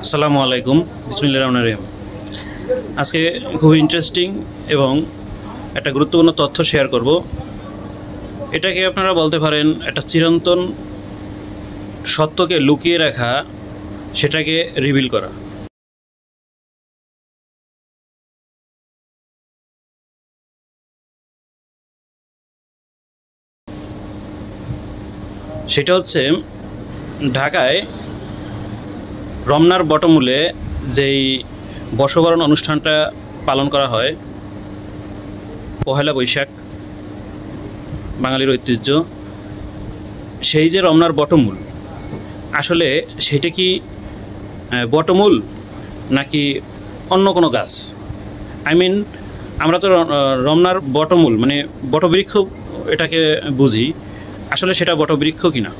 আসসালামু আলাইকুম, বিসমিল্লাহির রহমানির রহিম। আজকে খুব ইন্টারেস্টিং এবং একটা গুরুত্বপূর্ণ তথ্য শেয়ার করব। এটাকে আপনারা বলতে পারেন একটা চিরন্তন সত্যকে লুকিয়ে রাখা, সেটাকে রিভিল করা। সেটা হচ্ছে ঢাকায় রমনার বটমূলে যেই বর্ষবরণ অনুষ্ঠানটা পালন করা হয়, পহেলা বৈশাখ, বাঙালির ঐতিহ্য। সেই যে রমনার বটমূল, আসলে সেটা কি বটমূল নাকি অন্য কোনো গাছ? আমরা তো রমনার বটমূল মানে বটবৃক্ষ এটাকে বুঝি, আসলে সেটা বটবৃক্ষ কিনা,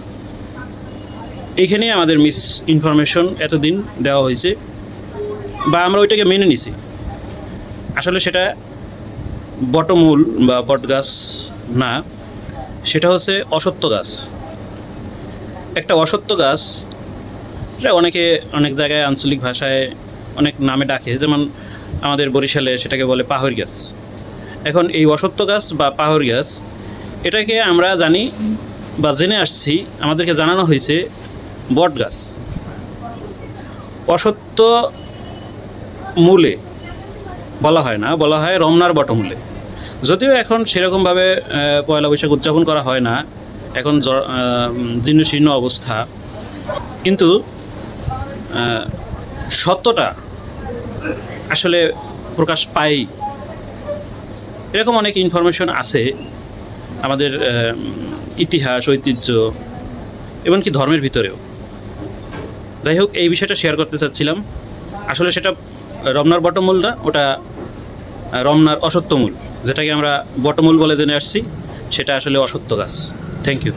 এইখানে আমাদের মিস ইনফরমেশন এতদিন দেওয়া হয়েছে, বা আমরা ওইটাকে মেনে নিছি। আসলে সেটা বটমূল বা বট গাছ না, সেটা হচ্ছে অশ্বত্থ গাছ। একটা অশ্বত্থ গাছ, এটা অনেকে অনেক জায়গায় আঞ্চলিক ভাষায় অনেক নামে ডাকে, যেমন আমাদের বরিশালে সেটাকে বলে পাহর গাছ। এখন এই অশ্বত্থ গাছ বা পাহর গাছ, এটাকে আমরা জানি বা জেনে আসছি, আমাদেরকে জানানো হয়েছে বট গাছ। অশ্বত্থ মূলে বলা হয় না, বলা হয় রমনার বটমূলে। যদিও এখন সেরকমভাবে পয়লা বৈশাখ উদযাপন করা হয় না, এখন জীর্ণ শীর্ণ অবস্থা, কিন্তু সত্যটা আসলে প্রকাশ পায়। এরকম অনেক ইনফরমেশন আছে আমাদের ইতিহাস, ঐতিহ্য, এমনকি ধর্মের ভিতরেও। যাই হোক, এই বিষয়টা শেয়ার করতে চাচ্ছিলাম। আসলে সেটা রমনার বটমূল না, ওটা রমনার অশ্বত্থমূল, যেটাকে আমরা বটমূল বলে জেনে আসছি, সেটা আসলে অশ্বত্থ গাছ। Thank you.